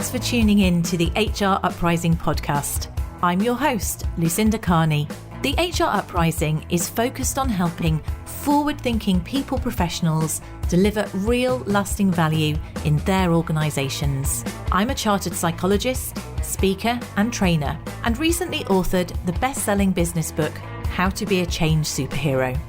Thanks for tuning in to the HR Uprising podcast. I'm your host, Lucinda. The HR Uprising is focused on helping forward-thinking people professionals deliver real lasting value in their organisations. I'm a chartered psychologist, speaker and trainer, and recently authored the best-selling business book, How to Be a Change Superhero.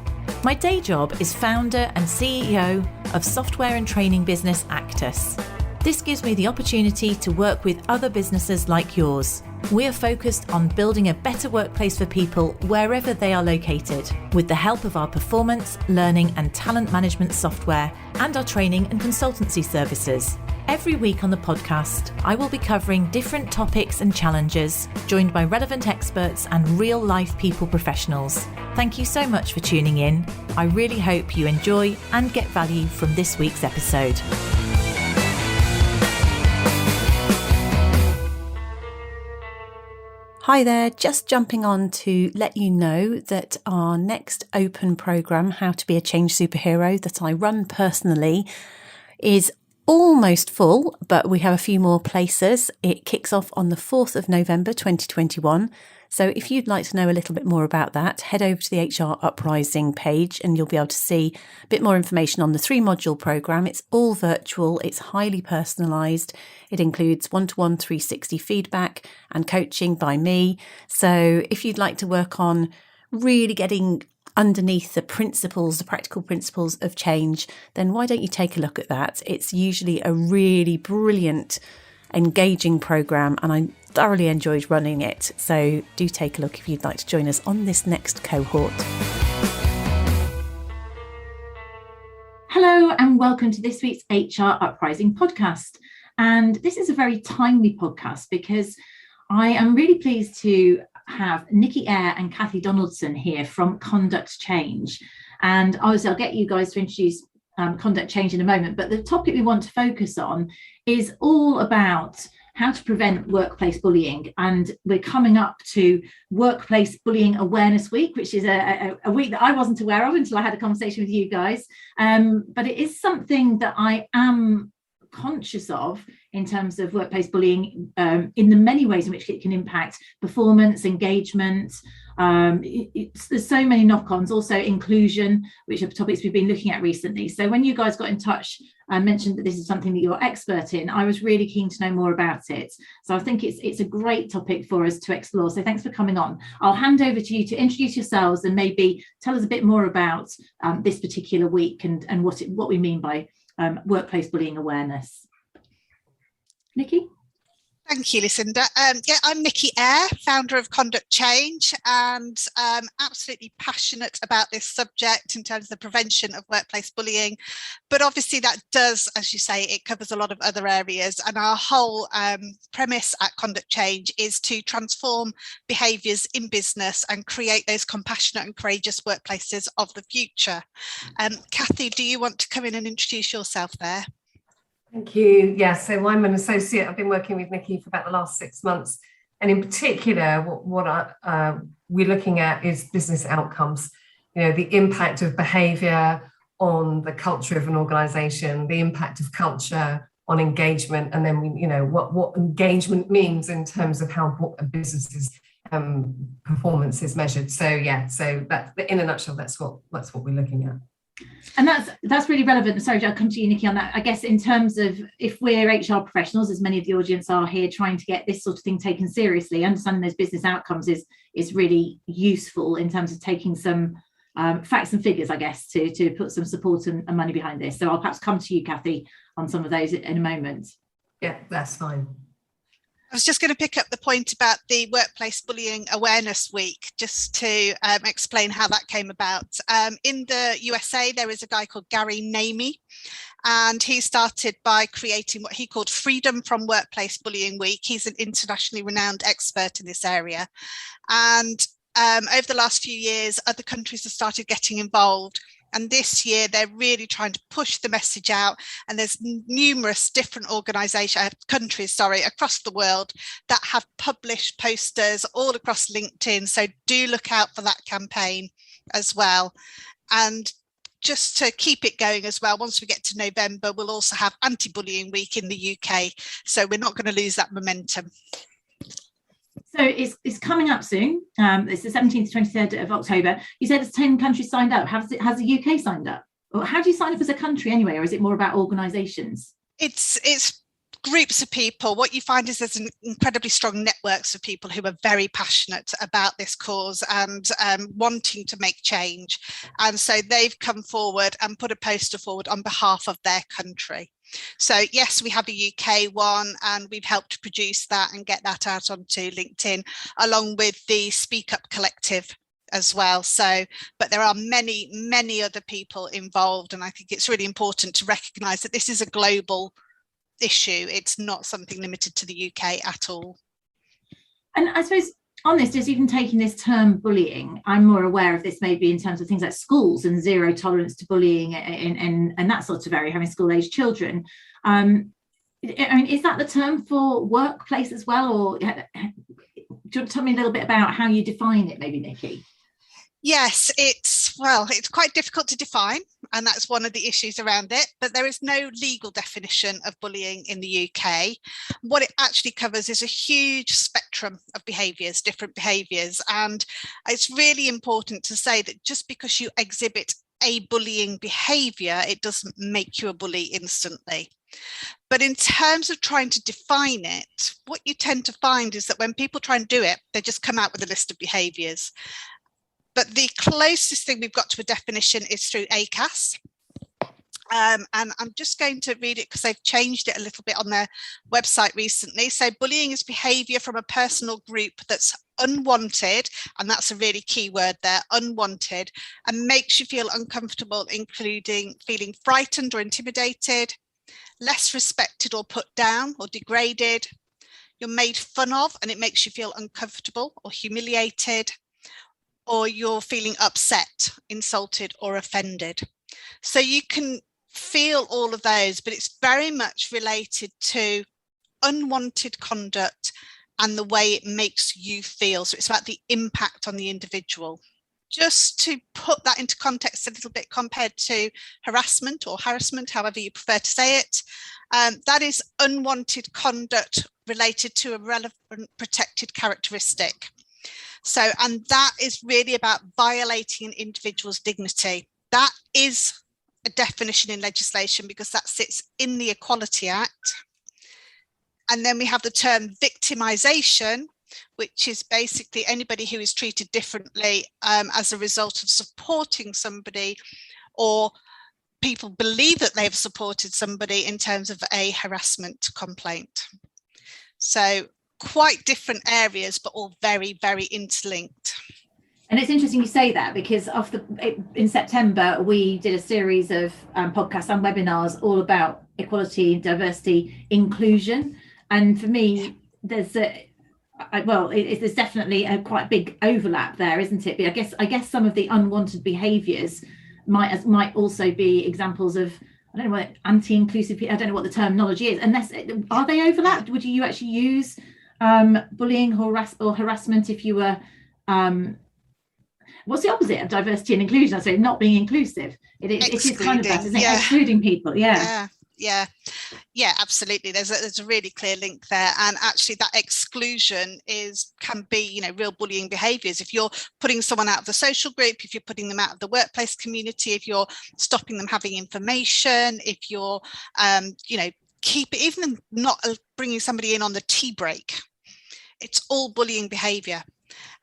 My day job is founder and CEO of software and training business Actus. This gives me the opportunity to work with other businesses like yours. We are focused on building a better workplace for people wherever they are located, with the help of our performance, learning and talent management software and our training and consultancy services. Every week on the podcast, I will be covering different topics and challenges, joined by relevant experts and real-life people professionals. Thank you so much for tuning in. I really hope you enjoy and get value from this week's episode. Hi there, just jumping on to let you know that our next open programme, How to Be a Change Superhero, that I run personally, is almost full, but we have a few more places. It kicks off on the 4th of November 2021. So if you'd like to know a little bit more about that, head over to the HR Uprising page and you'll be able to see a bit more information on the 3-module programme. It's all virtual, it's highly personalised. It includes one-to-one 360 feedback and coaching by me. So if you'd like to work on really getting underneath the principles, the practical principles of change, then why don't you take a look at that? It's usually a really brilliant, engaging programme and I thoroughly enjoyed running it. So do take a look if you'd like to join us on this next cohort. Hello and welcome to this week's HR Uprising podcast. And this is a very timely podcast because I am really pleased to have Nicki Eyre and Cathie Donaldson here from Conduct Change. And obviously I'll get you guys to introduce Conduct Change in a moment, but the topic we want to focus on is all about how to prevent workplace bullying. And we're coming up to Workplace Bullying Awareness Week, which is a week that I wasn't aware of until I had a conversation with you guys. But it is something that I am conscious of in terms of workplace bullying, in the many ways in which it can impact performance, engagement. There's so many knock-ons, also inclusion, which are topics we've been looking at recently. So when you guys got in touch and mentioned that this is something that you're expert in, I was really keen to know more about it. So I think it's a great topic for us to explore. So thanks for coming on. I'll hand over to you to introduce yourselves and maybe tell us a bit more about this particular week and what we mean by workplace bullying awareness. Nicki? Thank you, Lucinda. I'm Nicki Eyre, founder of Conduct Change, and absolutely passionate about this subject in terms of the prevention of workplace bullying. But obviously that does, as you say, it covers a lot of other areas. And our whole premise at Conduct Change is to transform behaviours in business and create those compassionate and courageous workplaces of the future. Cathie, do you want to come in and introduce yourself there? Thank you. Yeah, so I'm an associate. I've been working with Nicki for about the last 6 months. And in particular, what we're looking at is business outcomes, the impact of behaviour on the culture of an organisation, the impact of culture on engagement, and then, what engagement means in terms of how a business's performance is measured. So that, in a nutshell, that's what we're looking at. And that's really relevant. Sorry, I'll come to you, Nicki, on that. I guess in terms of if we're HR professionals, as many of the audience are here, trying to get this sort of thing taken seriously, understanding those business outcomes is really useful in terms of taking some facts and figures, I guess, to put some support and money behind this. So I'll perhaps come to you, Cathie, on some of those in a moment. Yeah, that's fine. I was just going to pick up the point about the Workplace Bullying Awareness Week, just to explain how that came about. In the USA, there is a guy called Gary Namey, and he started by creating what he called Freedom from Workplace Bullying Week. He's an internationally renowned expert in this area. And over the last few years, other countries have started getting involved. And this year, they're really trying to push the message out. And there's numerous different countries across the world that have published posters all across LinkedIn. So do look out for that campaign as well. And just to keep it going as well, once we get to November, we'll also have anti-bullying week in the UK. So we're not going to lose that momentum. So it's coming up soon. It's the 17th to 23rd of October. You said there's 10 countries signed up. Has the UK signed up? Or how do you sign up as a country anyway? Or is it more about organisations? It's groups of people. What you find is there's an incredibly strong networks of people who are very passionate about this cause and wanting to make change. And so they've come forward and put a poster forward on behalf of their country. So yes, we have a UK one, and we've helped produce that and get that out onto LinkedIn, along with the Speak Up Collective as well. So, but there are many other people involved, and I think it's really important to recognise that this is a global issue. It's not something limited to the UK at all. And I suppose on this, just even taking this term bullying, I'm more aware of this maybe in terms of things like schools and zero tolerance to bullying and that sort of area, having school-age children. I mean, is that the term for workplace as well? Or do you want to tell me a little bit about how you define it, maybe, Nicki? Yes, it's quite difficult to define, and that's one of the issues around it, but there is no legal definition of bullying in the UK. What it actually covers is a huge spectrum of behaviours, different behaviours, and it's really important to say that just because you exhibit a bullying behaviour, it doesn't make you a bully instantly. But in terms of trying to define it, what you tend to find is that when people try and do it, they just come out with a list of behaviours. But the closest thing we've got to a definition is through Actus. And I'm just going to read it because they've changed it a little bit on their website recently. So bullying is behaviour from a person or group that's unwanted, and that's a really key word there, unwanted, and makes you feel uncomfortable, including feeling frightened or intimidated, less respected or put down or degraded. You're made fun of and it makes you feel uncomfortable or humiliated, or you're feeling upset, insulted or offended. So you can feel all of those, but it's very much related to unwanted conduct and the way it makes you feel. So it's about the impact on the individual. Just to put that into context a little bit compared to harassment or harassment, however you prefer to say it, that is unwanted conduct related to a relevant protected characteristic. So, and that is really about violating an individual's dignity. That is a definition in legislation because that sits in the Equality Act. And then we have the term victimisation, which is basically anybody who is treated differently as a result of supporting somebody, or people believe that they've supported somebody in terms of a harassment complaint. So quite different areas, but all very, very interlinked. And it's interesting you say that because in September, we did a series of podcasts and webinars all about equality, diversity, inclusion. And for me, there's there's definitely a quite big overlap there, isn't it? But I guess some of the unwanted behaviours might also be examples of, I don't know what anti-inclusive, I don't know what the terminology is. Unless, are they overlapped? Would you actually use bullying or harassment if you were what's the opposite of diversity and inclusion? I say not being inclusive. It is kind of that, isn't it? Yeah. Excluding people. Yeah, absolutely. There's a really clear link there, and actually that exclusion can be real bullying behaviours. If you're putting someone out of the social group, if you're putting them out of the workplace community, if you're stopping them having information, if you're even not bringing somebody in on the tea break, it's all bullying behaviour.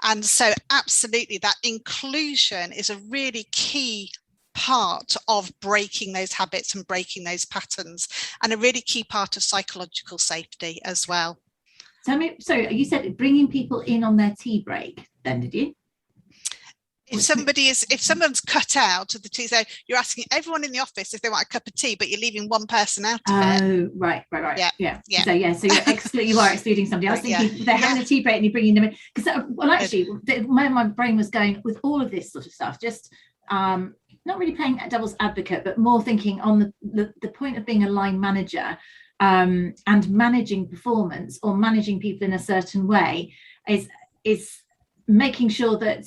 And so absolutely that inclusion is a really key part of breaking those habits and breaking those patterns, and a really key part of psychological safety as well. Tell me, so you said bringing people in on their tea break, then did you? If someone's cut out of the tea, so you're asking everyone in the office if they want a cup of tea, but you're leaving one person out of it. Oh, right. Yeah. So you're you are excluding somebody. I was thinking they're having a tea break and you're bringing them in. Because actually, my brain was going with all of this sort of stuff. Just not really playing devil's advocate, but more thinking on the point of being a line manager and managing performance or managing people in a certain way is making sure that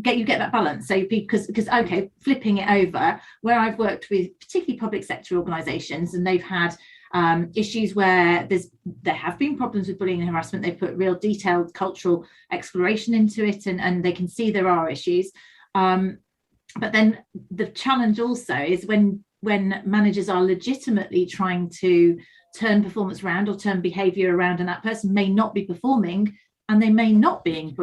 get that balance. So because okay, flipping it over, where I've worked with particularly public sector organisations, and they've had issues where there have been problems with bullying and harassment. They've put real detailed cultural exploration into it, and they can see there are issues. But then the challenge also is when managers are legitimately trying to turn performance around or turn behaviour around, and that person may not be performing and they may not being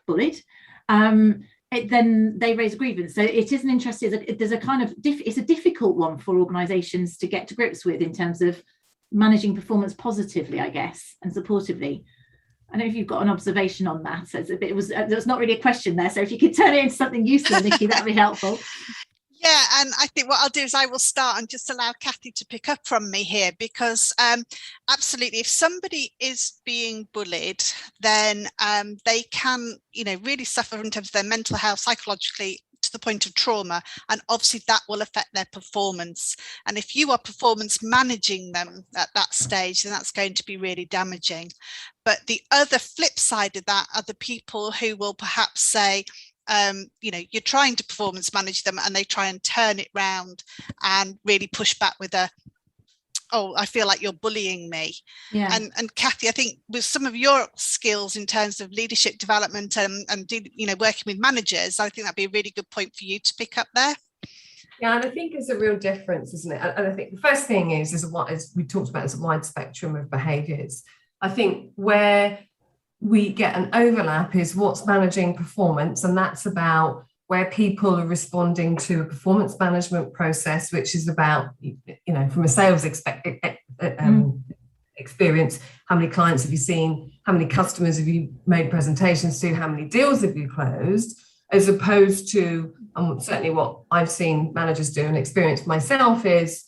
bullied, then they raise a grievance. So it is an interesting, there's a kind of, it's a difficult one for organisations to get to grips with in terms of managing performance positively, I guess, and supportively. I don't know if you've got an observation on that. So there's not really a question there. So if you could turn it into something useful, Nicki, that'd be helpful. Yeah, and I think what I'll do is I will start and just allow Cathie to pick up from me here, because absolutely, if somebody is being bullied, then they can, really suffer in terms of their mental health, psychologically, to the point of trauma, and obviously that will affect their performance. And if you are performance managing them at that stage, then that's going to be really damaging. But the other flip side of that are the people who will perhaps say, you're trying to performance manage them, and they try and turn it round and really push back with I feel like you're bullying me. Yeah. And Cathie, I think with some of your skills in terms of leadership development and working with managers, I think that'd be a really good point for you to pick up there. Yeah, and I think there's a real difference, isn't it? And I think the first thing is what we talked about, is a wide spectrum of behaviours. I think where we get an overlap is what's managing performance, and that's about where people are responding to a performance management process, which is about, from a sales experience, how many clients have you seen, how many customers have you made presentations to, how many deals have you closed, as opposed to, and certainly what I've seen managers do and experienced myself is,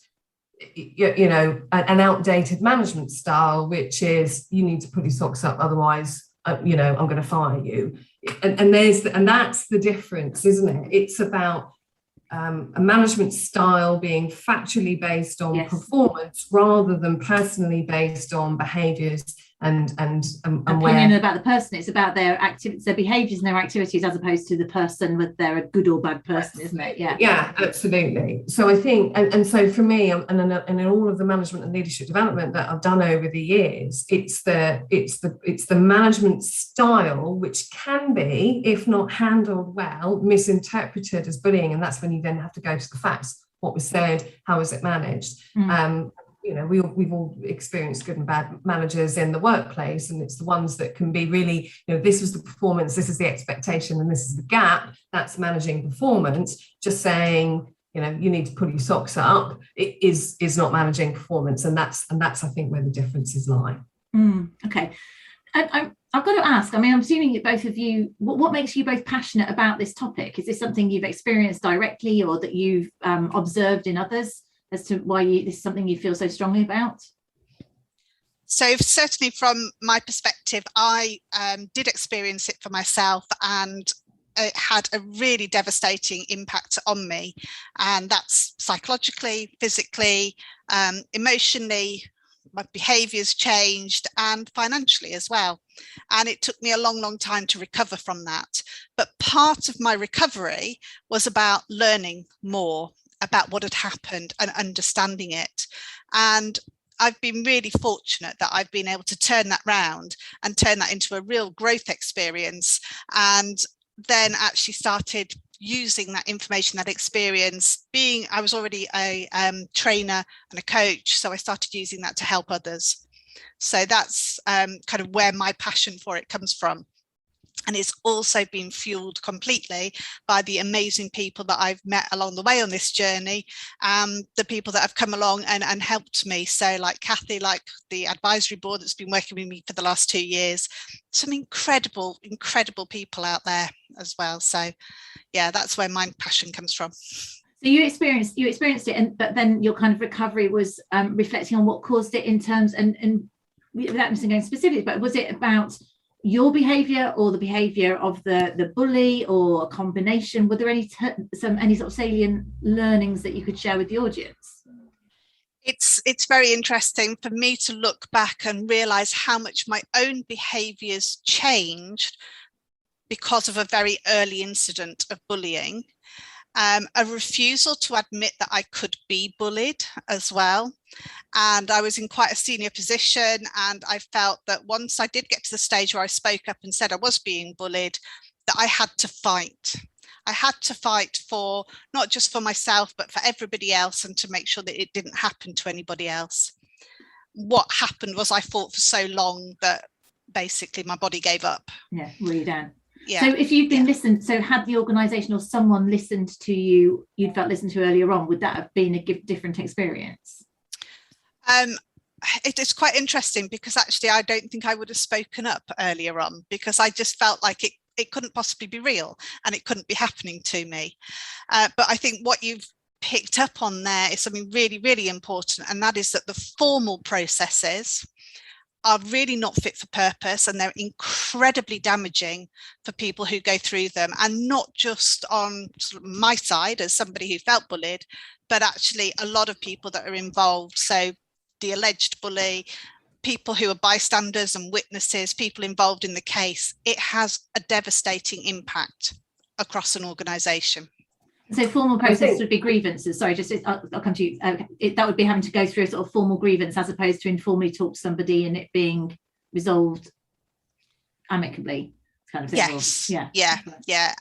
an outdated management style, which is you need to put your socks up, otherwise, I'm going to fire you. And that's the difference, isn't it? It's about a management style being factually based on performance rather than personally based on behaviours and opinion about the person. It's about their activities, their behaviours and their activities, as opposed to the person, whether they're a good or bad person, isn't it? Yeah, absolutely. So I think, and so for me, and in all of the management and leadership development that I've done over the years, it's the management style which can be, if not handled well, misinterpreted as bullying, and that's when you then have to go to the facts. What was said, how was it managed? We've all experienced good and bad managers in the workplace, and it's the ones that can be really, this was the performance, this is the expectation, and this is the gap. That's managing performance. Just saying, you need to put your socks up, it is not managing performance, and that's I think where the differences lie. Okay. I've got to ask, I'm assuming that both of you, what makes you both passionate about this topic? Is this something you've experienced directly, or that you've observed in others, as to why this is something you feel so strongly about? So certainly from my perspective, I did experience it for myself, and it had a really devastating impact on me. And that's psychologically, physically, emotionally. My behaviours changed, and financially as well. And it took me a long time to recover from that. But part of my recovery was about learning more about what had happened and understanding it. And I've been really fortunate that I've been able to turn that round and turn that into a real growth experience, and then actually started using that information, that experience. I was already a trainer and a coach, so I started using that to help others. So that's kind of where my passion for it comes from. And it's also been fueled completely by the amazing people that I've met along the way on this journey, the people that have come along and helped me. So like Cathie, like the advisory board that's been working with me for the last 2 years, some incredible people out there as well. So yeah, that's where my passion comes from. So you experienced it, but then your kind of recovery was reflecting on what caused it in terms, and without going specifics, but was it about your behaviour or the behaviour of the bully, or a combination? Were there any sort of salient learnings that you could share with the audience? It's very interesting for me to look back and realise how much my own behaviours changed because of a very early incident of bullying, a refusal to admit that I could be bullied as well. And I was in quite a senior position, and I felt that once I did get to the stage where I spoke up and said I was being bullied, that I had to fight. I had to fight for not just for myself, but for everybody else, and to make sure that it didn't happen to anybody else. What happened was I fought for so long that basically my body gave up. Yeah, really down. Yeah. So if you've been listened, so had the organisation or someone listened to you, you'd felt listened to earlier on, would that have been a different experience? It is quite interesting, because actually I don't think I would have spoken up earlier on, because I just felt like it couldn't possibly be real and it couldn't be happening to me. But I think what you've picked up on there is something really, really important, and that is that the formal processes are really not fit for purpose, and they're incredibly damaging for people who go through them, and not just on sort of my side as somebody who felt bullied, but actually a lot of people that are involved. So the alleged bully, people who are bystanders and witnesses, people involved in the case, it has a devastating impact across an organisation. So formal process would be grievances. Sorry, I'll come to you. That would be having to go through a sort of formal grievance, as opposed to informally talk to somebody and it being resolved amicably, kind of thing. Yes. Yeah.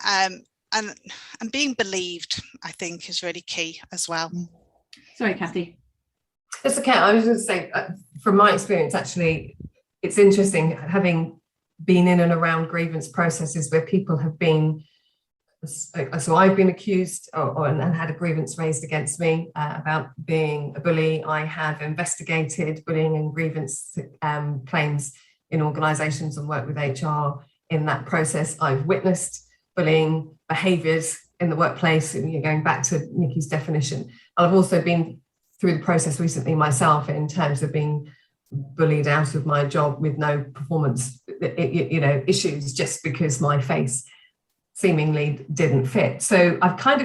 And being believed, I think, is really key as well. Sorry, Cathie. It's okay. I was going to say, from my experience, actually, it's interesting having been in and around grievance processes where people have been. So I've been accused and had a grievance raised against me about being a bully. I have investigated bullying and grievance claims in organisations and worked with HR in that process. I've witnessed bullying behaviours in the workplace, going back to Nicki's definition. I've also been through the process recently myself in terms of being bullied out of my job with no performance issues, just because my face seemingly didn't fit. So I've kind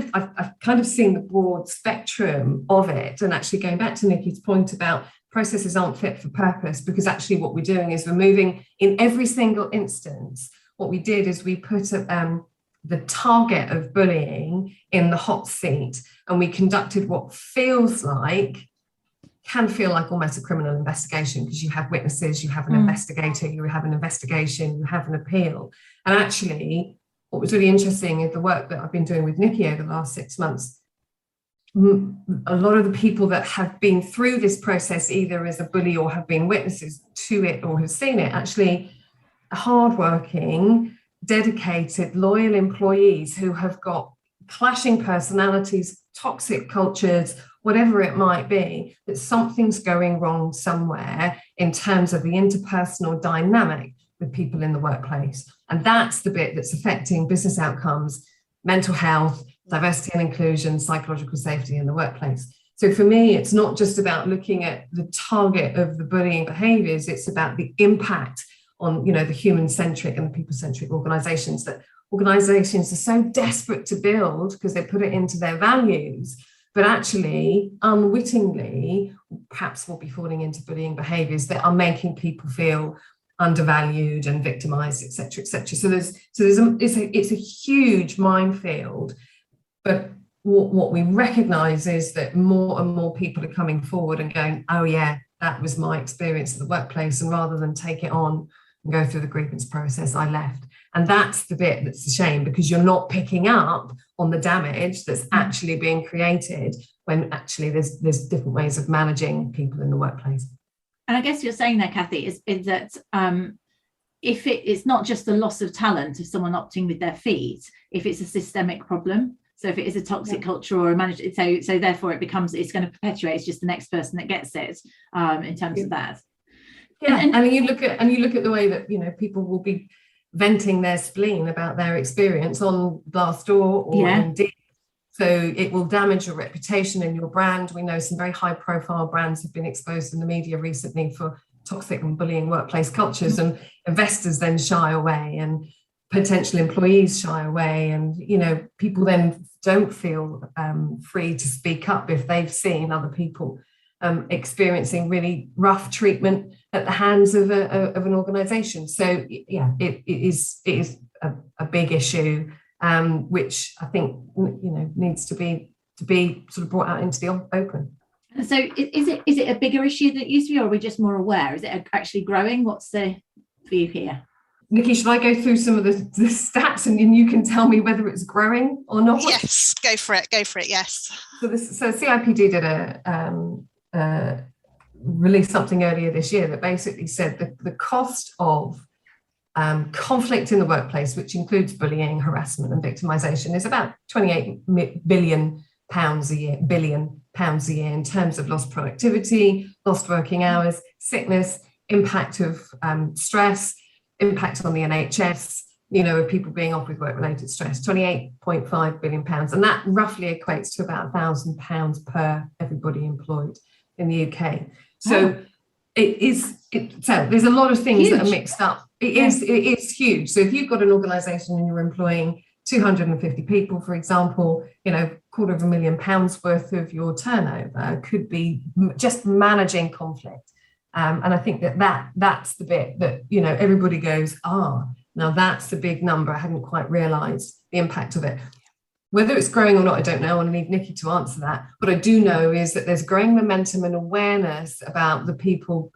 of seen the broad spectrum of it. And actually, going back to Nicki's point about processes aren't fit for purpose, because actually what we're doing is we're moving in every single instance. What we did is we put the target of bullying in the hot seat, and we conducted what can feel like almost a criminal investigation, because you have witnesses, you have an investigator, you have an investigation, you have an appeal. And actually, what was really interesting is the work that I've been doing with Nicki over the last 6 months. A lot of the people that have been through this process, either as a bully or have been witnesses to it or have seen it, actually hardworking, dedicated, loyal employees who have got clashing personalities, toxic cultures, whatever it might be, that something's going wrong somewhere in terms of the interpersonal dynamic with people in the workplace. And that's the bit that's affecting business outcomes, mental health, diversity and inclusion, psychological safety in the workplace. So for me, it's not just about looking at the target of the bullying behaviours, it's about the impact on, the human-centric and the people-centric organisations that organisations are so desperate to build because they put it into their values, but actually unwittingly perhaps will be falling into bullying behaviours that are making people feel undervalued and victimized, etc., etc. So it's a huge minefield. But what we recognize is that more and more people are coming forward and going, oh yeah, that was my experience at the workplace, and rather than take it on and go through the grievance process, I left. And that's the bit that's a shame, because you're not picking up on the damage that's actually being created when actually there's different ways of managing people in the workplace. And I guess you're saying there, Cathie, is that if it's not just the loss of talent of someone opting with their feet, if it's a systemic problem, so if it is a toxic culture or a manager, so therefore it's going to perpetuate. It's just the next person that gets it in terms of that. Yeah, and you look at the way that people will be venting their spleen about their experience on Glassdoor or Indeed. So it will damage your reputation and your brand. We know some very high-profile brands have been exposed in the media recently for toxic and bullying workplace cultures, and investors then shy away, and potential employees shy away, and people then don't feel free to speak up if they've seen other people experiencing really rough treatment at the hands of an organisation. So yeah, it is a big issue, which I think needs to be sort of brought out into the open. So is it a bigger issue than it used to be, or are we just more aware? Is it actually growing? What's the view here? Nikki, should I go through some of the stats and you can tell me whether it's growing or not? Yes, go for it, yes. So CIPD did released something earlier this year that basically said that the cost of conflict in the workplace, which includes bullying, harassment and victimisation, is about £28 billion a year, in terms of lost productivity, lost working hours, sickness, impact of stress, impact on the NHS, of people being off with work-related stress, £28.5 billion. And that roughly equates to about £1,000 per everybody employed in the UK. So so there's a lot of things that are mixed up. It's huge. So if you've got an organisation and you're employing 250 people, for example, £250,000 worth of your turnover could be just managing conflict. And I think that's the bit that, everybody goes, now that's the big number. I hadn't quite realised the impact of it. Whether it's growing or not, I don't know. I need Nicki to answer that. What I do know is that there's growing momentum and awareness about the people,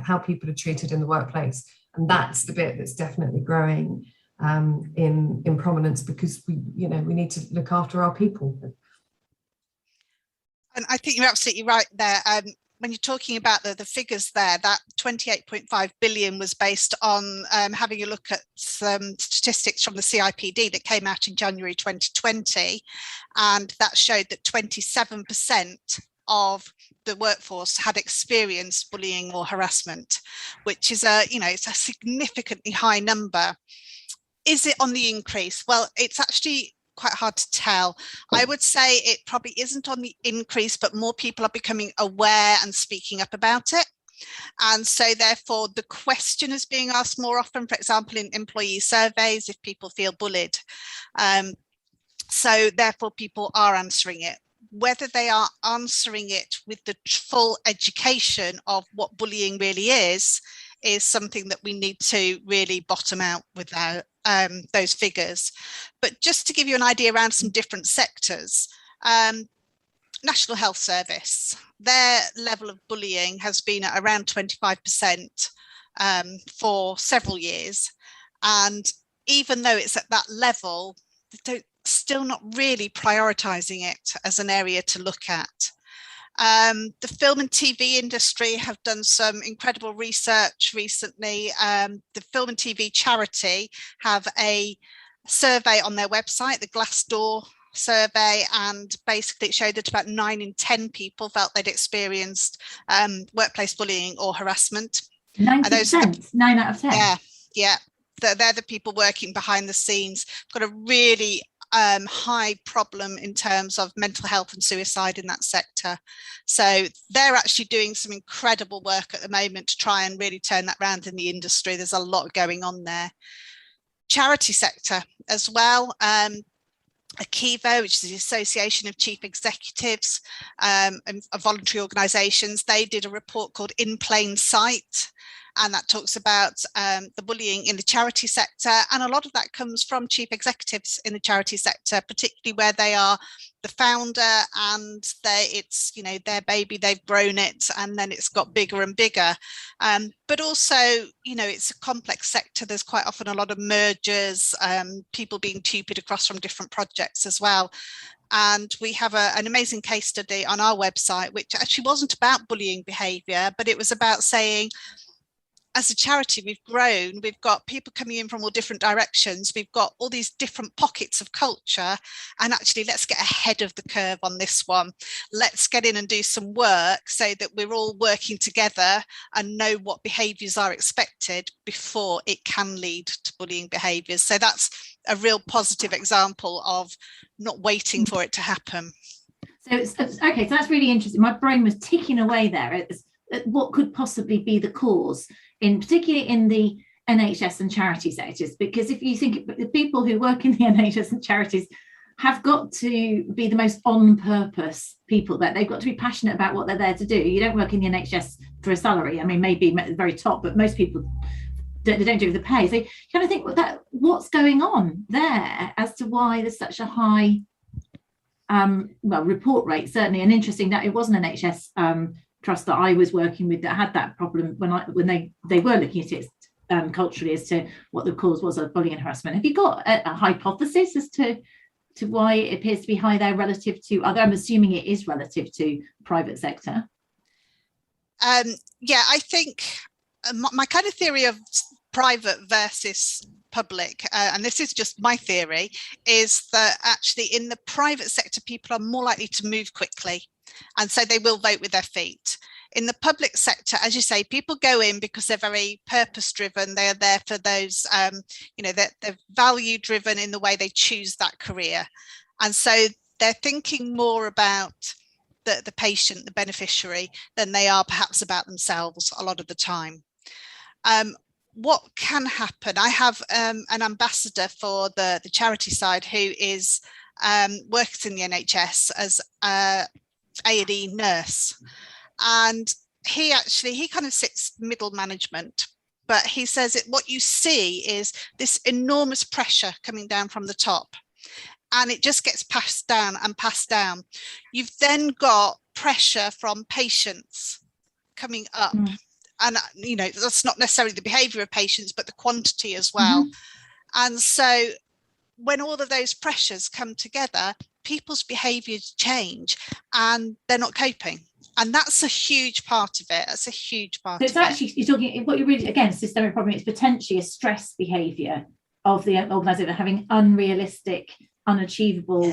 how people are treated in the workplace. And that's the bit that's definitely growing in prominence, because we need to look after our people. And I think you're absolutely right there. When you're talking about the figures there, that 28.5 billion was based on having a look at some statistics from the CIPD that came out in January 2020, and that showed that 27% of the workforce had experienced bullying or harassment, which is it's a significantly high number. Is it on the increase? Well, it's actually quite hard to tell. I would say it probably isn't on the increase, but more people are becoming aware and speaking up about it. And so therefore the question is being asked more often, for example, in employee surveys, if people feel bullied. So therefore people are answering it. Whether they are answering it with the full education of what bullying really is something that we need to really bottom out without those figures. But just to give you an idea around some different sectors, National Health Service, their level of bullying has been at around 25% for several years. And even though it's at that level, they're still not really prioritising it as an area to look at. The film and TV industry have done some incredible research recently. The Film and TV Charity have a survey on their website, the Glassdoor survey, and basically it showed that about 9 in 10 people felt they'd experienced workplace bullying or harassment. 90%, 9 out of 10. Yeah. They're the people working behind the scenes. Got a really high problem in terms of mental health and suicide in that sector. So they're actually doing some incredible work at the moment to try and really turn that around in the industry. There's a lot going on there. Charity sector as well. ACIVO, which is the Association of Chief Executives and voluntary organisations, they did a report called In Plain Sight, and that talks about the bullying in the charity sector. And a lot of that comes from chief executives in the charity sector, particularly where they are the founder and it's their baby, they've grown it, and then it's got bigger and bigger. But also, it's a complex sector. There's quite often a lot of mergers, people being tupied across from different projects as well. And we have an amazing case study on our website, which actually wasn't about bullying behaviour, but it was about saying, as a charity, we've grown, we've got people coming in from all different directions, we've got all these different pockets of culture, and actually let's get ahead of the curve on this one. Let's get in and do some work so that we're all working together and know what behaviours are expected before it can lead to bullying behaviours. So that's a real positive example of not waiting for it to happen. So okay, so that's really interesting. My brain was ticking away there. What could possibly be the cause, particularly in the NHS and charity sectors? Because if you think the people who work in the NHS and charities have got to be the most on purpose people. That they've got to be passionate about what they're there to do. You don't work in the NHS for a salary. I mean, maybe at the very top, but most people they don't do the pay. So you kind of think what's going on there as to why there's such a high report rate, certainly. And interesting that it wasn't an NHS trust that I was working with that had that problem when they were looking at it culturally as to what the cause was of bullying and harassment. Have you got a hypothesis as to why it appears to be high there relative to other? I'm assuming it is relative to private sector. I think my kind of theory of private versus public, and this is just my theory, is that actually in the private sector, people are more likely to move quickly, and so they will vote with their feet. In the public sector, as you say, people go in because they're very purpose driven. They are there for those, they're value driven in the way they choose that career. And so they're thinking more about the patient, the beneficiary, than they are perhaps about themselves a lot of the time. What can happen? I have an ambassador for the charity side who is works in the NHS as a A&E nurse. And he kind of sits middle management, but he says what you see is this enormous pressure coming down from the top, and it just gets passed down and passed down. You've then got pressure from patients coming up, and that's not necessarily the behaviour of patients, but the quantity as well. And so when all of those pressures come together, people's behaviours change and they're not coping. And that's a huge part of it. That's a huge part of it. So it's actually, you're talking, what you're really, again, systemic problem, it's potentially a stress behaviour of the organisation, having unrealistic, unachievable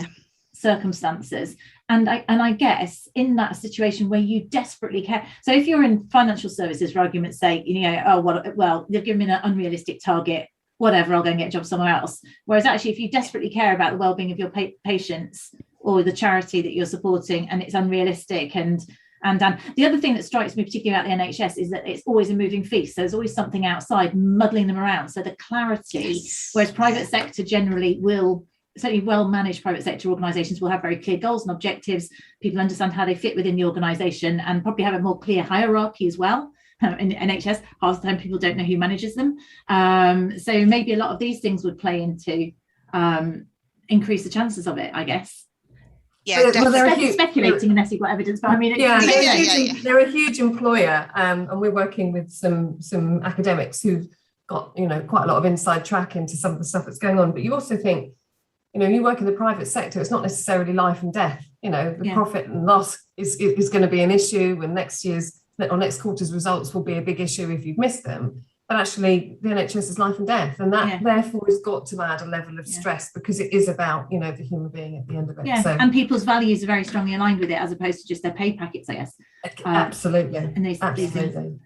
circumstances. And I guess in that situation where you desperately care, so if you're in financial services, for argument's sake, they've given me an unrealistic target, whatever, I'll go and get a job somewhere else. Whereas actually, if you desperately care about the well-being of your patients or the charity that you're supporting, and it's unrealistic, and the other thing that strikes me particularly about the NHS is that it's always a moving feast. So there's always something outside muddling them around. So the clarity, whereas private sector generally will, certainly well-managed private sector organisations will have very clear goals and objectives. People understand how they fit within the organisation and probably have a more clear hierarchy as well. In NHS, half the time people don't know who manages them. So maybe a lot of these things would play into increase the chances of it, I guess. Yeah, they're speculating unless you've got evidence, but I mean, they're a huge employer, and we're working with some academics who've got quite a lot of inside track into some of the stuff that's going on. But you also think, you work in the private sector, it's not necessarily life and death. The profit and loss is going to be an issue, and next quarter's results will be a big issue if you've missed them. But actually, the NHS is life and death, and that therefore has got to add a level of stress because it is about the human being at the end of it. Yeah, so, and people's values are very strongly aligned with it, as opposed to just their pay packets, I guess. Absolutely, and absolutely.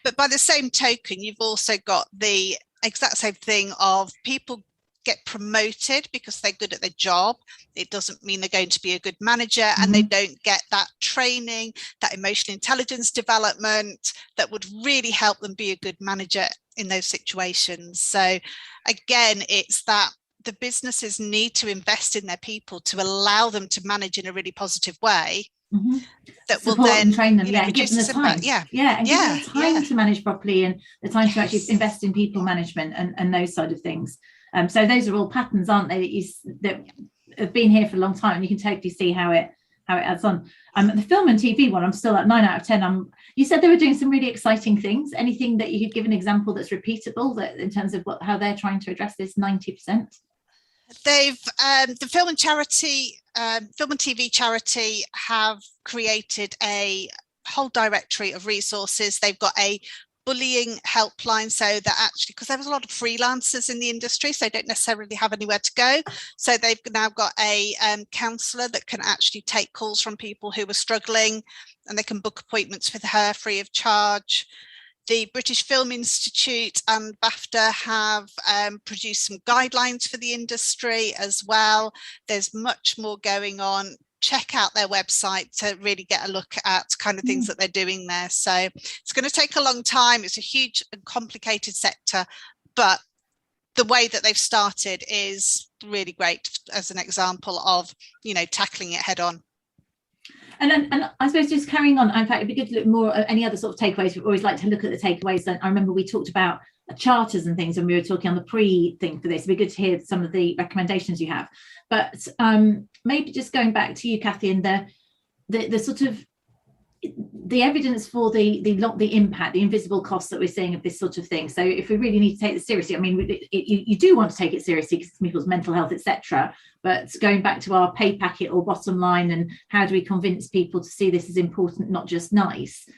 But by the same token, you've also got the exact same thing of people get promoted because they're good at their job. It doesn't mean they're going to be a good manager, and they don't get that training, that emotional intelligence development that would really help them be a good manager in those situations. So again, it's that the businesses need to invest in their people to allow them to manage in a really positive way. That Support will then train them, and give them the time. Give them the time to manage properly, and the time to actually invest in people management and those side of things. So those are all patterns, aren't they, that have been here for a long time, and you can totally see how it adds on. The film and TV one, I'm still at 9 out of 10. You said they were doing some really exciting things. Anything that you could give an example that's repeatable, that in terms of how they're trying to address this 90%? They've the film and TV charity have created a whole directory of resources. They've got a bullying helpline, so that actually, because there was a lot of freelancers in the industry, so they don't necessarily have anywhere to go, so they've now got a counsellor that can actually take calls from people who are struggling, and they can book appointments with her free of charge. The British Film Institute and BAFTA have produced some guidelines for the industry as well. There's much more going on. Check out their website to really get a look at kind of things that they're doing there. So it's going to take a long time. It's a huge and complicated sector, but the way that they've started is really great as an example of, tackling it head on. And I suppose just carrying on, in fact, it'd be good to look more at any other sort of takeaways. We always like to look at the takeaways. And I remember we talked about charters and things when we were talking on the pre-thing for this. It'd be good to hear some of the recommendations you have. But maybe just going back to you, Cathie, and the sort of the evidence for the impact, the invisible costs that we're seeing of this sort of thing. So if we really need to take this seriously, I mean, you do want to take it seriously because it's people's mental health, etc. But going back to our pay packet or bottom line, and how do we convince people to see this as important, not just nice?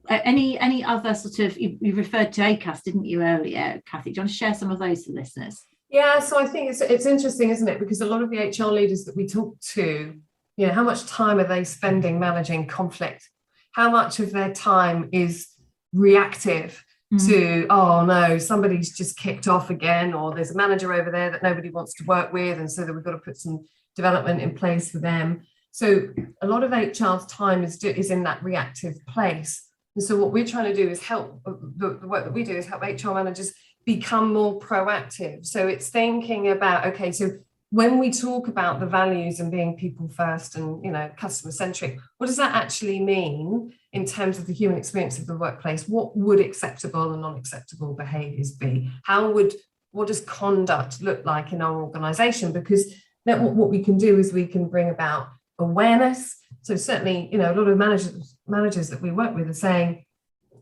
Any other sort of, you referred to Actus, didn't you, earlier, Cathie? Do you want to share some of those to listeners? Yeah, so I think it's interesting, isn't it? Because a lot of the HR leaders that we talk to, how much time are they spending managing conflict? How much of their time is reactive to, oh no, somebody's just kicked off again, or there's a manager over there that nobody wants to work with, and so that we've got to put some development in place for them. So a lot of HR's time is in that reactive place. And so what we're trying to do is help, the work that we do is help HR managers become more proactive. So it's thinking about, okay, so when we talk about the values and being people first and, customer centric, what does that actually mean in terms of the human experience of the workplace? What would acceptable and unacceptable behaviours be? What does conduct look like in our organisation? Because then what we can do is we can bring about awareness. So certainly, a lot of managers that we work with are saying,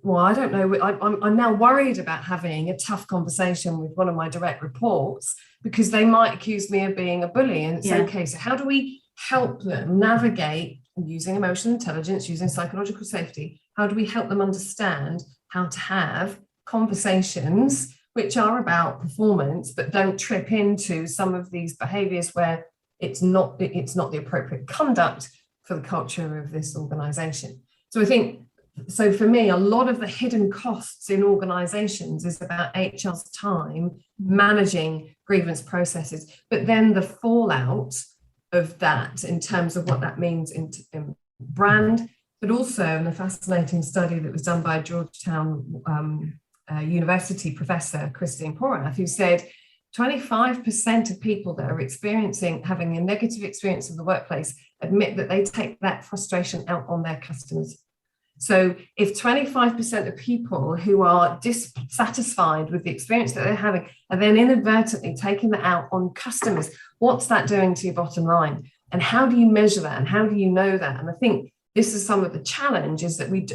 well, I don't know, I'm now worried about having a tough conversation with one of my direct reports because they might accuse me of being a bully. And it's okay. So how do we help them navigate using emotional intelligence, using psychological safety? How do we help them understand how to have conversations which are about performance, but don't trip into some of these behaviours where it's not the appropriate conduct for the culture of this organisation? So I think, so for me, a lot of the hidden costs in organisations is about HR's time managing grievance processes, but then the fallout of that in terms of what that means in brand, but also in a fascinating study that was done by Georgetown University professor Christine Porath, who said 25% of people that are having a negative experience of the workplace admit that they take that frustration out on their customers. So if 25% of people who are dissatisfied with the experience that they're having are then inadvertently taking that out on customers, what's that doing to your bottom line? And how do you measure that? And how do you know that? And I think this is some of the challenge, is that we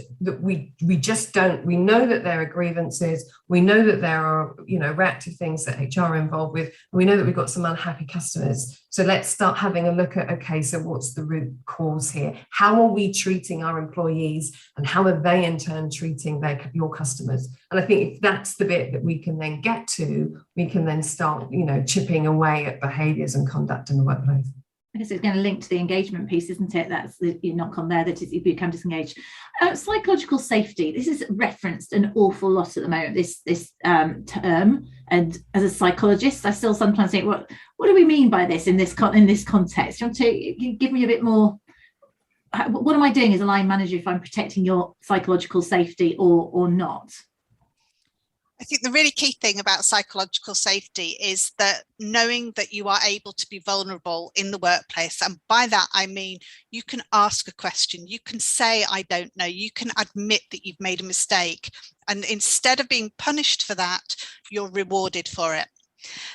just don't, we know that there are grievances, we know that there are, reactive things that HR are involved with, and we know that we've got some unhappy customers. So let's start having a look at, okay, so what's the root cause here? How are we treating our employees, and how are they in turn treating your customers? And I think if that's the bit that we can then get to, we can then start, chipping away at behaviours and conduct in the workplace. I guess it's going to link to the engagement piece, isn't it? That's the knock on there, that you become disengaged. Psychological safety. This is referenced an awful lot at the moment, this term. And as a psychologist, I still sometimes think, what do we mean by this in this context? Do you want to give me a bit more? What am I doing as a line manager if I'm protecting your psychological safety or not? I think the really key thing about psychological safety is that knowing that you are able to be vulnerable in the workplace. And by that, I mean, you can ask a question, you can say, I don't know, you can admit that you've made a mistake. And instead of being punished for that, you're rewarded for it.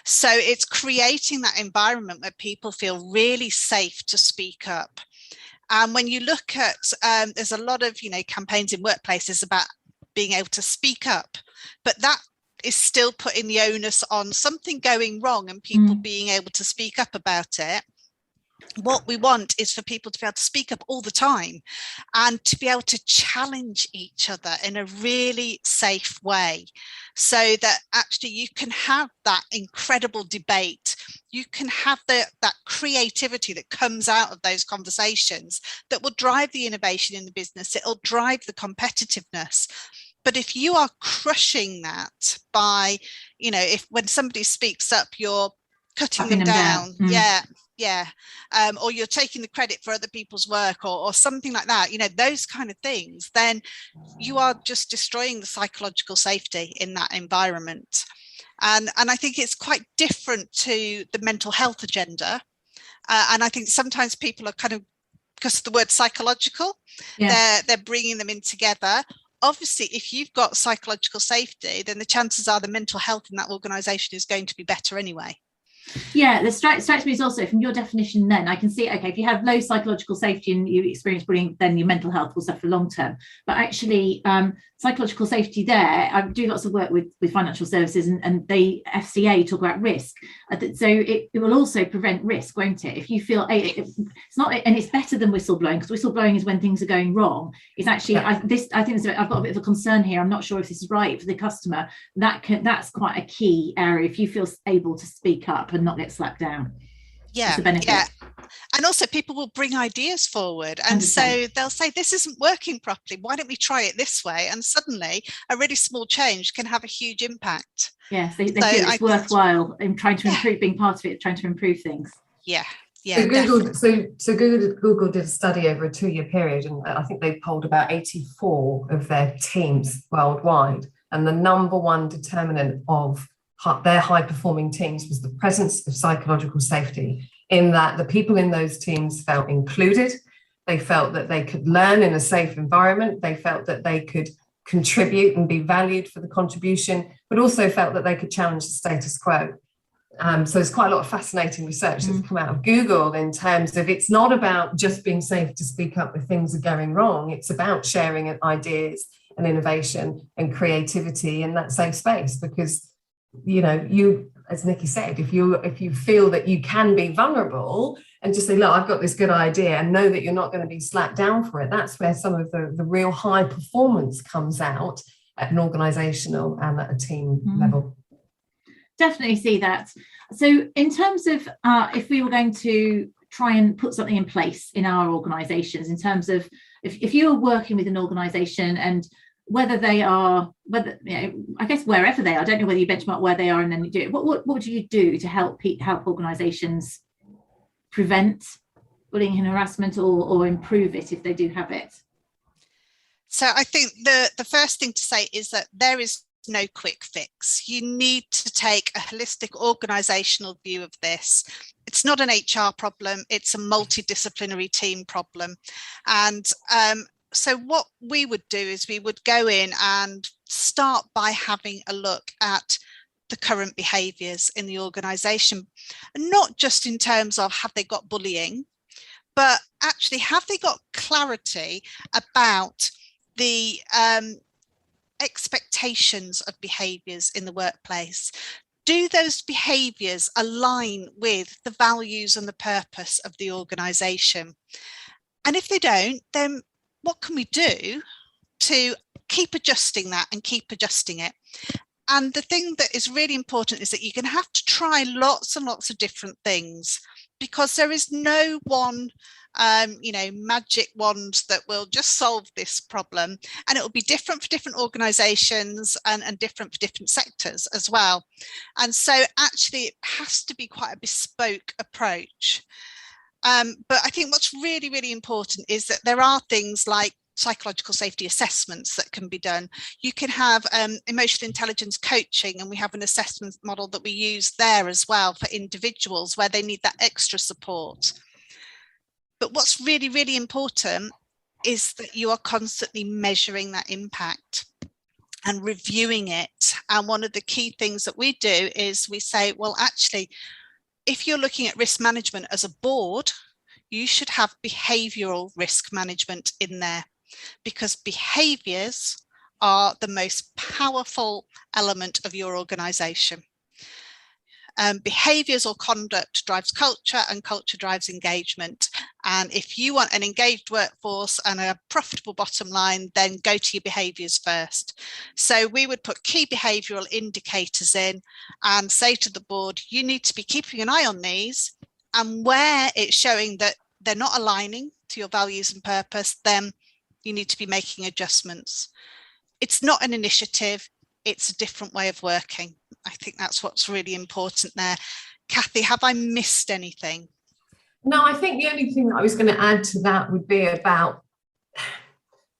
So it's creating that environment where people feel really safe to speak up. And when you look at, there's a lot of, campaigns in workplaces about being able to speak up, but that is still putting the onus on something going wrong and people being able to speak up about it. What we want is for people to be able to speak up all the time and to be able to challenge each other in a really safe way, so that actually you can have that incredible debate. You can have that creativity that comes out of those conversations that will drive the innovation in the business. It'll drive the competitiveness. But if you are crushing that by, if when somebody speaks up, you're cutting them down. Or you're taking the credit for other people's work or something like that, those kind of things, then you are just destroying the psychological safety in that environment. And I think it's quite different to the mental health agenda. And I think sometimes people are kind of, because of the word psychological, they're bringing them in together. Obviously, if you've got psychological safety, then the chances are the mental health in that organisation is going to be better anyway. Yeah, the strikes me as also, from your definition then, I can see, okay, if you have low psychological safety and you experience bullying, then your mental health will suffer long term. But actually, psychological safety there, I do lots of work with financial services, and they, FCA, talk about risk. So it will also prevent risk, won't it? If you feel, it's not, and it's better than whistleblowing, because whistleblowing is when things are going wrong. It's actually, I think I've got a bit of a concern here. I'm not sure if this is right for the customer. That's quite a key area. If you feel able to speak up and not get slapped down. Yeah. And also people will bring ideas forward, and so they'll say, this isn't working properly, why don't we try it this way? And suddenly a really small change can have a huge impact. Yes, they feel it's worthwhile in trying to improve, being part of it, trying to improve things. So Google did a study over a 2-year period, and I think they polled about 84 of their teams worldwide, and the number one determinant of their high-performing teams was the presence of psychological safety, in that the people in those teams felt included, they felt that they could learn in a safe environment, they felt that they could contribute and be valued for the contribution, but also felt that they could challenge the status quo. So there's quite a lot of fascinating research that's come out of Google in terms of, it's not about just being safe to speak up if things are going wrong, it's about sharing ideas and innovation and creativity in that safe space, because you, as Nicki said, if you feel that you can be vulnerable and just say, look, I've got this good idea, and know that you're not going to be slapped down for it, that's where some of the real high performance comes out at an organisational and at a team level. Definitely see that. So in terms of if we were going to try and put something in place in our organisations, in terms of if you're working with an organisation, and whether I guess wherever they are, I don't know whether you benchmark where they are and then you do it. What do you do to help organisations prevent bullying and harassment, or improve it if they do have it? So I think the first thing to say is that there is no quick fix. You need to take a holistic organisational view of this. It's not an HR problem, it's a multidisciplinary team problem. And so what we would do is we would go in and start by having a look at the current behaviours in the organisation, and not just in terms of have they got bullying, but actually have they got clarity about the expectations of behaviours in the workplace. Do those behaviours align with the values and the purpose of the organisation? And if they don't, then what can we do to keep adjusting that and keep adjusting it? And the thing that is really important is that you're going to have to try lots and lots of different things, because there is no one magic wand that will just solve this problem, and it will be different for different organizations and different for different sectors as well. And so actually it has to be quite a bespoke approach. But I think what's really, really important is that there are things like psychological safety assessments that can be done. You can have emotional intelligence coaching, and we have an assessment model that we use there as well for individuals where they need that extra support. But what's really, really important is that you are constantly measuring that impact and reviewing it. And one of the key things that we do is we say, well, actually, if you're looking at risk management as a board, you should have behavioural risk management in there, because behaviours are the most powerful element of your organisation. Behaviours or conduct drives culture, and culture drives engagement. And if you want an engaged workforce and a profitable bottom line, then go to your behaviours first. So we would put key behavioural indicators in and say to the board, you need to be keeping an eye on these, and where it's showing that they're not aligning to your values and purpose, then you need to be making adjustments. It's not an initiative, it's a different way of working. I think that's what's really important there. Cathie, have I missed anything? No, I think the only thing that I was going to add to that would be about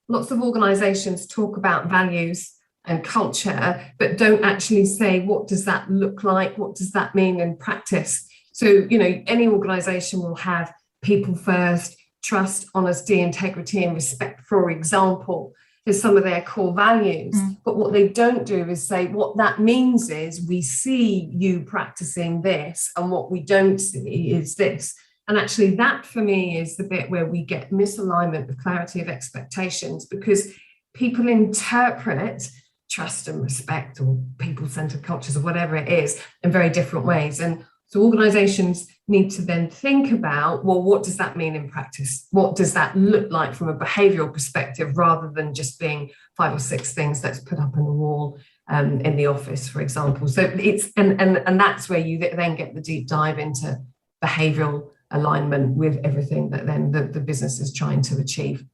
lots of organisations talk about values, and culture, but don't actually say, what does that look like? What does that mean in practice? So, you know, any organisation will have people first, trust, honesty, integrity, and respect, for example, is some of their core values. But what they don't do is say, what that means is we see you practicing this, and what we don't see is this. And actually, that for me is the bit where we get misalignment with clarity of expectations, because people interpret trust and respect or people-centered cultures or whatever it is in very different ways. And so organizations need to then think about, well, what does that mean in practice? What does that look like from a behavioral perspective, rather than just being 5 or 6 things that's put up on the wall in the office, for example. So it's, and that's where you then get the deep dive into behavioral alignment with everything that then the business is trying to achieve.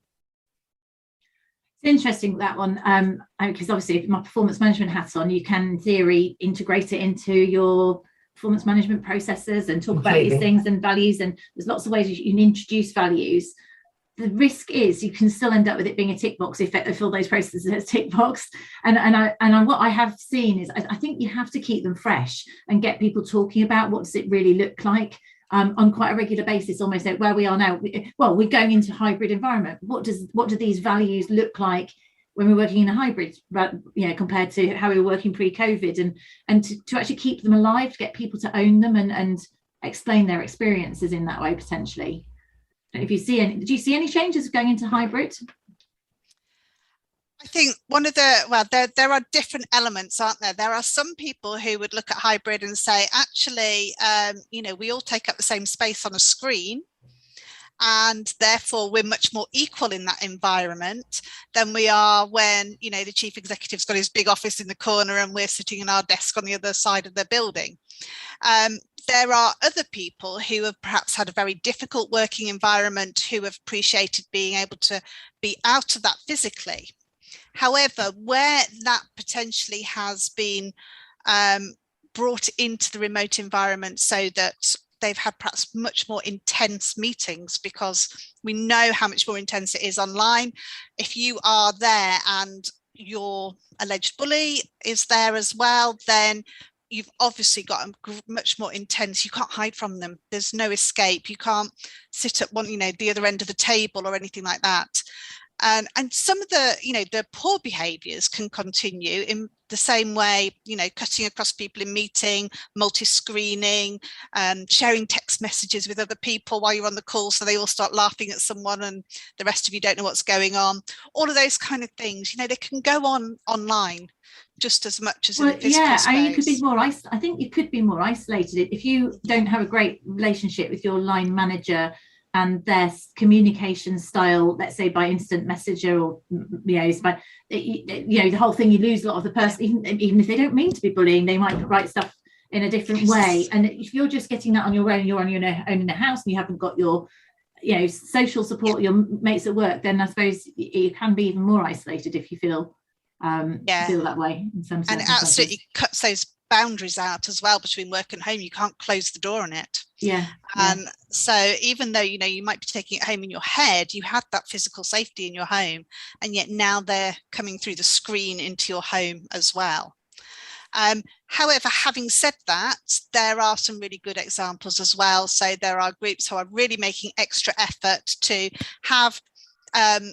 It's interesting, that one, because obviously if my performance management hat on, you can in theory integrate it into your performance management processes and talk about these things and values, and there's lots of ways you can introduce values. The risk is you can still end up with it being a tick box if all those processes are tick box. And what I have seen is I think you have to keep them fresh and get people talking about what does it really look like on quite a regular basis, almost like where we are now. We're going into hybrid environment. What do these values look like when we're working in a hybrid, you know, compared to how we were working pre-COVID, and to actually keep them alive, to get people to own them and explain their experiences in that way, potentially. If you see any, do you see any changes going into hybrid? I think one of the, there are different elements, aren't there? There are some people who would look at hybrid and say, actually, you know, we all take up the same space on a screen, and therefore we're much more equal in that environment than we are when, you know, the chief executive's got his big office in the corner and we're sitting in our desk on the other side of the building. There are other people who have perhaps had a very difficult working environment, who have appreciated being able to be out of that physically. However, where that potentially has been brought into the remote environment so that they've had perhaps much more intense meetings, because we know how much more intense it is online. If you are there and your alleged bully is there as well, then you've obviously got a much more intense, you can't hide from them. There's no escape. You can't sit at one, you know, the other end of the table or anything like that. And some of the, you know, the poor behaviours can continue in the same way, you know, cutting across people in meeting, multi-screening, sharing text messages with other people while you're on the call, so they all start laughing at someone and the rest of you don't know what's going on. All of those kind of things, you know, they can go on online just as much as in the physical space. You could be more I think you could be more isolated if you don't have a great relationship with your line manager and their communication style, let's say by instant messenger, or you know, by, you know, the whole thing, you lose a lot of the person, even if they don't mean to be bullying, they might write stuff in a different way. And if you're just getting that on your own, you're on your own in a house, and you haven't got your, you know, social support, your mates at work, then I suppose you can be even more isolated if you feel that way in some circumstances. And it absolutely cuts those boundaries out as well between work and home. You can't close the door on it. So even though, you know, you might be taking it home in your head, you had that physical safety in your home, and yet now they're coming through the screen into your home as well. However, having said that, there are some really good examples as well. So there are groups who are really making extra effort to have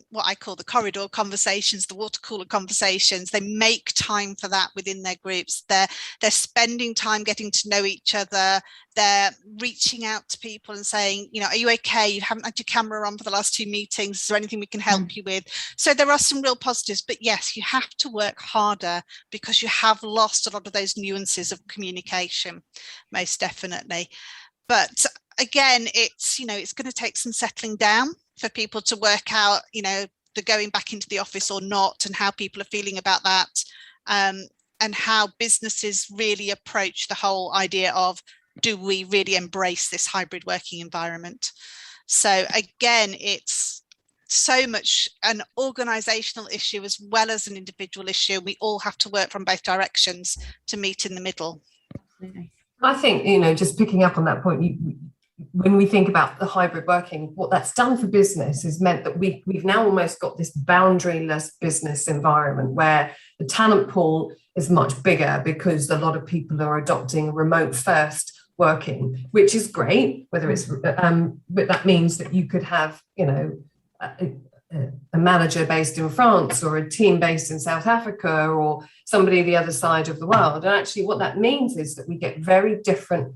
what I call the corridor conversations, the water cooler conversations. They make time for that within their groups. They're spending time getting to know each other. They're reaching out to people and saying, you know, are you okay? You haven't had your camera on for the last 2 meetings. Is there anything we can help you with? So there are some real positives, but yes, you have to work harder because you have lost a lot of those nuances of communication, most definitely. But again, it's, you know, it's going to take some settling down for people to work out, you know, the going back into the office or not, and how people are feeling about that, and how businesses really approach the whole idea of, do we really embrace this hybrid working environment? So again, it's so much an organizational issue as well as an individual issue. We all have to work from both directions to meet in the middle. I think, you know, just picking up on that point, when we think about the hybrid working, what that's done for business is meant that we've now almost got this boundaryless business environment where the talent pool is much bigger because a lot of people are adopting remote first working, which is great, whether it's but that means that you could have, you know, a manager based in France or a team based in South Africa or somebody the other side of the world. And actually what that means is that we get very different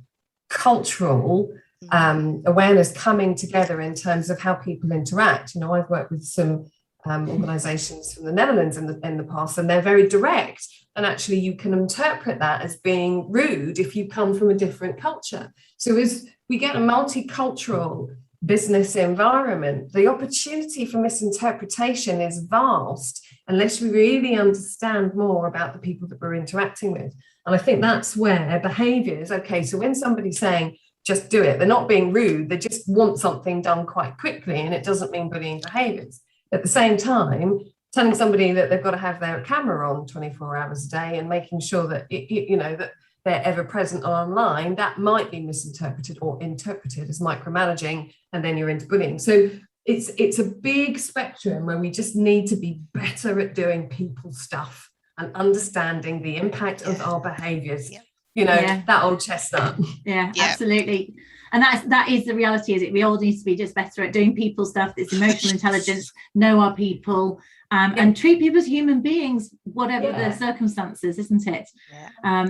cultural awareness coming together in terms of how people interact. You know, I've worked with some organizations from the Netherlands in the past, and they're very direct. And actually you can interpret that as being rude if you come from a different culture. So as we get a multicultural business environment, the opportunity for misinterpretation is vast unless we really understand more about the people that we're interacting with. And I think that's where behaviour is okay. So when somebody's saying, just do it, they're not being rude, they just want something done quite quickly, and it doesn't mean bullying behaviours. At the same time, telling somebody that they've got to have their camera on 24 hours a day and making sure that that they're ever present online, that might be misinterpreted or interpreted as micromanaging, and then you're into bullying. So it's a big spectrum where we just need to be better at doing people stuff and understanding the impact of our behaviours. Yeah. You know, that old chestnut. Yeah, absolutely. And that is the reality, is it? We all need to be just better at doing people stuff. It's emotional intelligence, know our people, and treat people as human beings, whatever the circumstances, isn't it?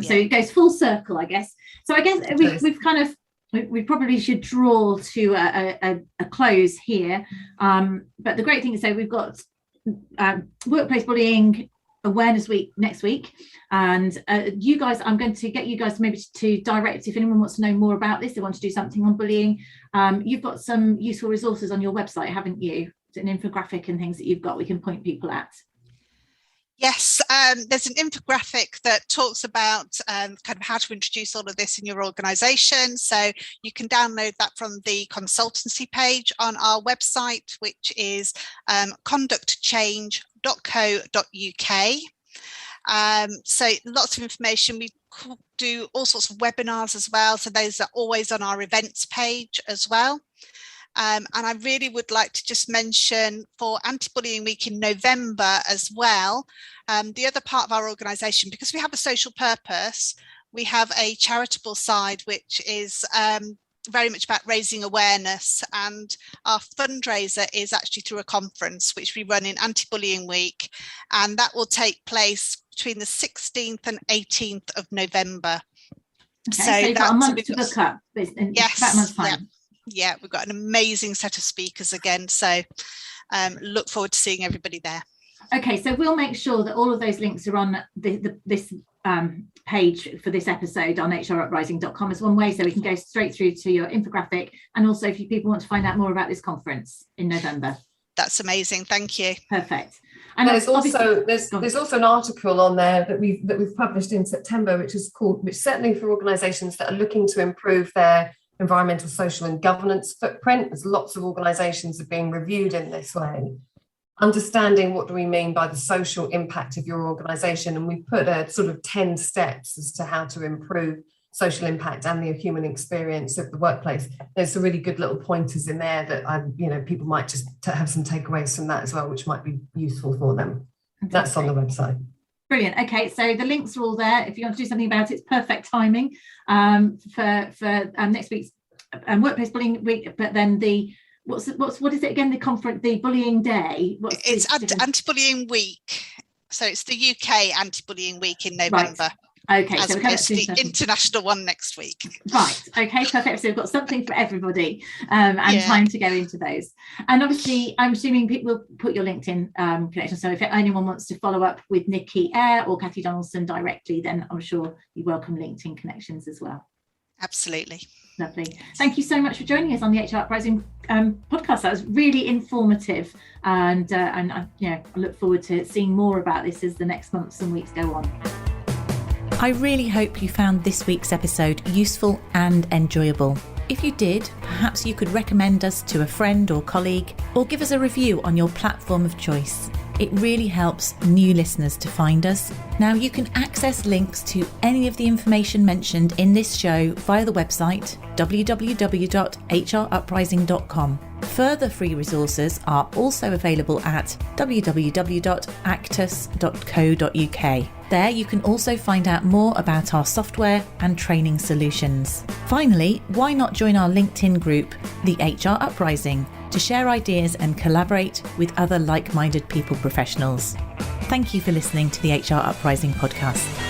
So it goes full circle, I guess. So I guess we probably should draw to a close here. But the great thing is, so we've got Workplace Bullying Awareness Week next week, and you guys, I'm going to get you guys maybe to direct, if anyone wants to know more about this, they want to do something on bullying. You've got some useful resources on your website, haven't you? An infographic and things that you've got we can point people at. Yes, there's an infographic that talks about kind of how to introduce all of this in your organisation. So you can download that from the consultancy page on our website, which is conductchange.co.uk. So lots of information. We do all sorts of webinars as well. So those are always on our events page as well. And I really would like to just mention for Anti-Bullying Week in November as well, the other part of our organisation, because we have a social purpose, we have a charitable side, which is very much about raising awareness. And our fundraiser is actually through a conference, which we run in Anti-Bullying Week. And that will take place between the 16th and 18th of November. Okay, so you've got a month to book up. Yes. That month's time. Yeah, we've got an amazing set of speakers again, so look forward to seeing everybody there. Okay, so we'll make sure that all of those links are on this page for this episode on hruprising.com as one way, so we can go straight through to your infographic, and also if people want to find out more about this conference in November. That's amazing, thank you. Perfect. And there's also an article on there that we've published in September, which certainly for organisations that are looking to improve their environmental, social and governance footprint, as lots of organisations are being reviewed in this way. Understanding what do we mean by the social impact of your organisation, and we put a sort of 10 steps as to how to improve social impact and the human experience of the workplace. There's some really good little pointers in there that people might just have some takeaways from that as well, which might be useful for them. Fantastic. That's on the website. Brilliant. Okay, so the links are all there. If you want to do something about it, it's perfect timing for next week's Workplace Bullying Week. But then what is it again? The conference, the Bullying Day. It's Anti-Bullying Week. So it's the UK Anti-Bullying Week in November. Right. Okay, as opposed to the international one next week. Right. Okay, perfect. So we've got something for everybody, and time to go into those. And obviously, I'm assuming people will put your LinkedIn connection. So if anyone wants to follow up with Nicki Eyre or Cathie Donaldson directly, then I'm sure you welcome LinkedIn connections as well. Absolutely. Lovely. Thank you so much for joining us on the HR Uprising podcast. That was really informative, and I look forward to seeing more about this as the next months and weeks go on. I really hope you found this week's episode useful and enjoyable. If you did, perhaps you could recommend us to a friend or colleague, or give us a review on your platform of choice. It really helps new listeners to find us. Now, you can access links to any of the information mentioned in this show via the website www.hruprising.com. Further free resources are also available at www.actus.co.uk. There you can also find out more about our software and training solutions. Finally, why not join our LinkedIn group, the HR Uprising, to share ideas and collaborate with other like-minded people professionals. Thank you for listening to the HR Uprising podcast.